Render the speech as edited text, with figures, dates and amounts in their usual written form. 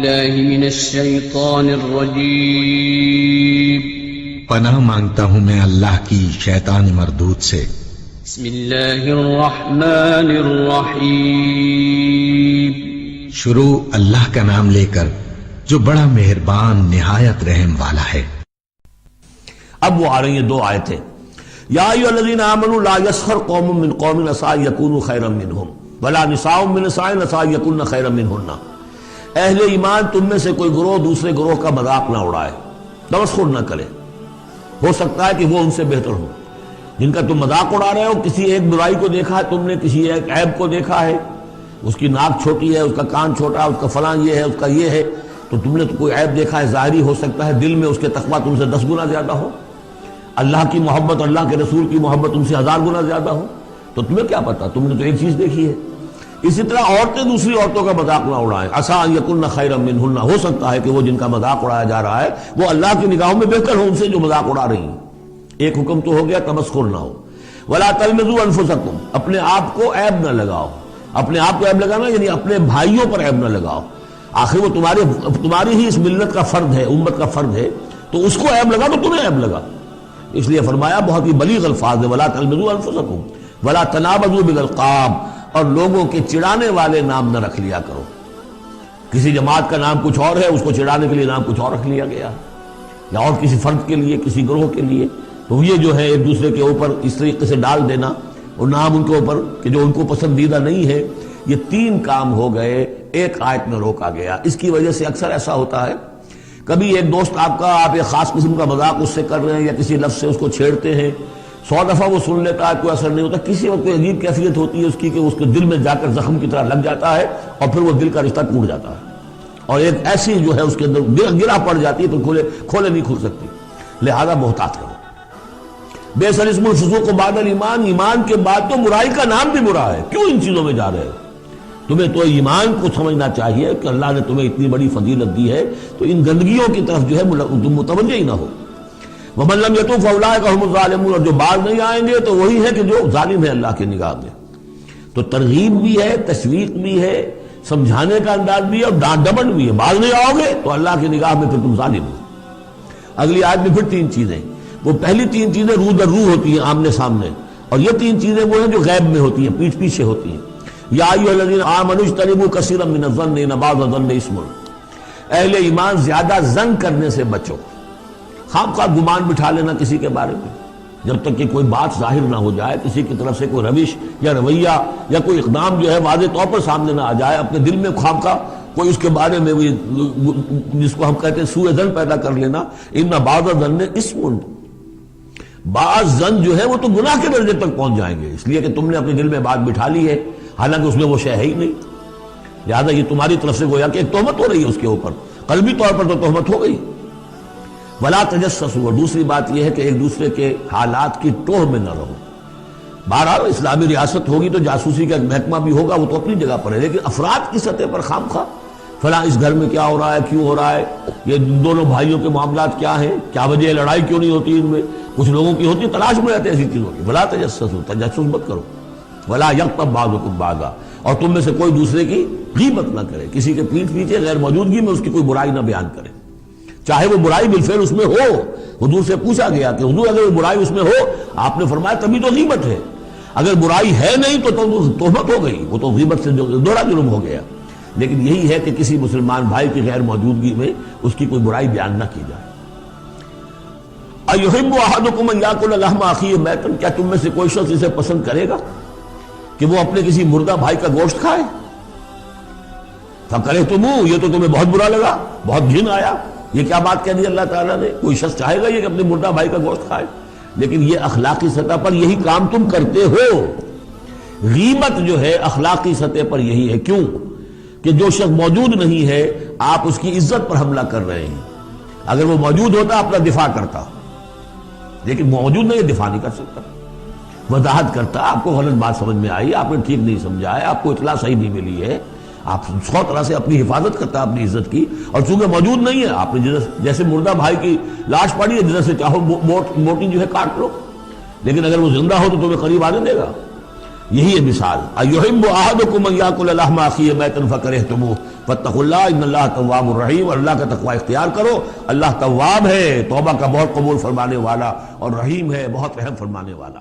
بالله من الشيطان الرجيم پناہ مانگتا ہوں میں اللہ کی شیطان مردود سے۔ بسم اللہ الرحمن الرحیم۔ شروع اللہ کا نام لے کر جو بڑا مہربان نہایت رحم والا ہے۔ اب وہ آ رہی ہیں دو آیتیں۔ یا ایھا الذین آمنوا لا یسخر قوم من قوم عسى ان یکونوا خیرا منہم ولا نساء من نساء عسى ان یکن خیرا منہن۔ اہل ایمان تم میں سے کوئی گروہ دوسرے گروہ کا مذاق نہ اڑائے، تمسخر نہ کرے، ہو سکتا ہے کہ وہ ان سے بہتر ہو۔ جن کا تم مذاق اڑا رہے ہو، کسی ایک برائی کو دیکھا ہے تم نے، کسی ایک عیب کو دیکھا ہے، اس کی ناک چھوٹی ہے، اس کا کان چھوٹا ہے، اس کا فلاں یہ ہے، اس کا یہ ہے، تو تم نے تو کوئی عیب دیکھا ہے ظاہری، ہو سکتا ہے دل میں اس کے تقویٰ تم سے 10 گنا زیادہ ہو، اللہ کی محبت، اللہ کے رسول کی محبت تم سے 1000 گنا زیادہ ہو، تو تمہیں کیا پتا، تم نے تو ایک چیز دیکھی ہے۔ اسی طرح عورتیں دوسری عورتوں کا مذاق نہ اڑائیں، عسیٰ ان یکن خیرا منہن، ہو سکتا ہے کہ وہ جن کا مذاق اڑایا جا رہا ہے وہ اللہ کی نگاہوں میں بہتر ہو ان سے جو مذاق اڑا رہی ہیں۔ ایک حکم تو ہو گیا تمسخر نہ ہو۔ ولا تلمزوا انفسکم، اپنے آپ کو عیب نہ لگاؤ۔ اپنے آپ کو عیب لگانا یعنی اپنے بھائیوں پر عیب نہ لگاؤ، آخر وہ تمہاری ہی اس ملت کا فرد ہے، امت کا فرد ہے، تو اس کو عیب لگا تو تمہیں عیب لگا۔ اس لیے فرمایا بہت ہی بلیغ الفاظ ہے، ولا تلمزوا انفسکم ولا تنابزوا بالالقاب، اور لوگوں کے چڑھانے والے نام نہ رکھ لیا کرو۔ کسی جماعت کا نام کچھ اور ہے، اس کو چڑھانے کے لیے نام کچھ اور رکھ لیا گیا، یا اور کسی فرد کے لیے، کسی گروہ کے لیے، تو یہ جو ہے ایک دوسرے کے اوپر اس طریقے سے ڈال دینا اور نام ان کے اوپر کہ جو ان کو پسندیدہ نہیں ہے، یہ 3 کام ہو گئے ایک آیت میں روکا گیا۔ اس کی وجہ سے اکثر ایسا ہوتا ہے، کبھی ایک دوست آپ ایک خاص قسم کا مذاق اس سے کر رہے ہیں یا کسی لفظ سے اس کو چھیڑتے ہیں، 100 دفعہ وہ سن لیتا ہے، کوئی اثر نہیں ہوتا، کسی وقت کوئی عجیب کیفیت ہوتی ہے اس کی کہ اس کے دل میں جا کر زخم کی طرح لگ جاتا ہے اور پھر وہ دل کا رشتہ ٹوٹ جاتا ہے، اور ایک ایسی جو ہے اس کے اندر گرہ پڑ جاتی ہے تو کھولے نہیں کھل سکتی۔ لہذا محتاط رہو۔ بئس الاسم الفسوق بعد الایمان، ایمان کے بعد تو برائی کا نام بھی برا ہے، کیوں ان چیزوں میں جا رہے ہو؟ تمہیں تو ایمان کو سمجھنا چاہیے کہ اللہ نے تمہیں اتنی بڑی فضیلت دی ہے، تو ان گندگیوں کی طرف جو ہے تم متوجہ ہی نہ ہو۔ وَمَن لَّمْ يَتُوبْ فَأُولَٰئِكَ هُمُ الظَّالِمُونَ، اور جو باز نہیں آئیں گے تو وہی ہے کہ جو ظالم ہے اللہ کی نگاہ میں۔ تو ترغیب بھی ہے، تشویق بھی ہے، سمجھانے کا انداز بھی ہے، اور ڈانٹ ڈپٹ بھی ہے۔ باز نہیں آؤ گے تو اللہ کی نگاہ میں پھر تم ظالم ہو۔ اگلی آیت میں پھر 3 چیزیں، وہ پہلی 3 چیزیں روح در روح ہوتی ہیں آمنے سامنے، اور یہ 3 چیزیں وہ ہیں جو غیب میں ہوتی ہیں، پیچھے پیچھے ہوتی ہیں۔ یا ایھا الذین آمنوا اجتنبوا کثیرا من الظن ان بعض الظن اثم، اہل ایمان زیادہ ظن کرنے سے بچو، خام خواہ گمان بٹھا لینا کسی کے بارے میں، جب تک کہ کوئی بات ظاہر نہ ہو جائے، کسی کی طرف سے کوئی روش یا رویہ یا کوئی اقدام جو ہے واضح طور پر سامنے نہ آ جائے، اپنے دل میں خام خواہ کوئی اس کے بارے میں جس کو ہم کہتے ہیں سوء ظن پیدا کر لینا۔ ان بعض الظن اثم، بعض ظن جو ہے وہ تو گناہ کے درجے تک پہنچ جائیں گے، اس لیے کہ تم نے اپنے دل میں بات بٹھا لی ہے حالانکہ اس میں وہ شے ہے ہی نہیں۔ لہٰذا یہ تمہاری طرف سے گویا کہ ایک تہمت ہو رہی ہے اس کے اوپر، قلبی طور پر تو تہمت ہو گئی۔ ولا تجسسوا، اور دوسری بات یہ ہے کہ ایک دوسرے کے حالات کی ٹوہ میں نہ رہو۔ بہرحال اسلامی ریاست ہوگی تو جاسوسی کا ایک محکمہ بھی ہوگا، وہ تو اپنی جگہ پر ہے، لیکن افراد کی سطح پر خام خواہ فلاں اس گھر میں کیا ہو رہا ہے، کیوں ہو رہا ہے، یہ دونوں بھائیوں کے معاملات کیا ہیں، کیا وجہ ہے، لڑائی کیوں نہیں ہوتی ان میں، کچھ لوگوں کی ہوتی، تلاش میں رہتے ایسی چیزوں کی۔ ولا تجسسوا، تجسس مت کرو۔ ولا یغتب بعضکم بعضا، اور تم میں سے کوئی دوسرے کی غیبت نہ کرے، کسی کے پیٹھ پیچھے غیر موجودگی میں اس کی کوئی برائی نہ بیان کرے، چاہے وہ برائی بالفعل اس میں ہو۔ حضور سے پوچھا گیا کہ حضور اگر وہ برائی اس میں ہو، آپ نے فرمایا تبھی تو غیبت ہے، اگر برائی ہے نہیں تو تہمت ہو گئی، وہ تو غیبت سے دوہرا جرم ہو گیا۔ لیکن یہی ہے کہ کسی مسلمان بھائی کی غیر موجودگی میں اس کی کوئی برائی بیان نہ کی جائے۔ اَیُحِبُّ أَحَدُکُمْ أَن یأکل لحم أخیہ میتا، کیا تم میں سے کوئی شخص اسے پسند کرے گا کہ وہ اپنے کسی مردہ بھائی کا گوشت کھائے؟ فَکَرِہْتُمُوہ، یہ تو تمہیں بہت برا لگا، بہت گھن آیا، یہ کیا بات کہہ دی اللہ تعالیٰ نے؟ کوئی شخص چاہے گا یہ کہ اپنے مردہ بھائی کا گوشت کھائے؟ لیکن یہ اخلاقی سطح پر یہی کام تم کرتے ہو۔ غیبت جو ہے اخلاقی سطح پر یہی ہے، کیوں کہ جو شخص موجود نہیں ہے آپ اس کی عزت پر حملہ کر رہے ہیں، اگر وہ موجود ہوتا اپنا دفاع کرتا، لیکن موجود نہیں، دفاع نہیں کر سکتا، وضاحت کرتا، آپ کو غلط بات سمجھ میں آئی، آپ نے ٹھیک نہیں سمجھا ہے، آپ کو اطلاع صحیح نہیں ملی ہے، آپ 100 طرح سے اپنی حفاظت کرتا اپنی عزت کی، اور چونکہ موجود نہیں ہے آپ نے جیسے مردہ بھائی کی لاش پڑی ہے، جدھر سے چاہو موٹی جو ہے کاٹ لو، لیکن اگر وہ زندہ ہو تو تمہیں قریب آنے دے گا۔ یہی ہے مثال. ایحب احدکم ان یاکل لحم اخیہ میتا فکرہتموہ فاتقوا اللہ ان اللہ تواب الرحیم. اور اللہ کا تقوی اختیار کرو، اللہ تواب ہے، توبہ کا بہت قبول فرمانے والا، اور رحیم ہے، بہت رحم فرمانے والا.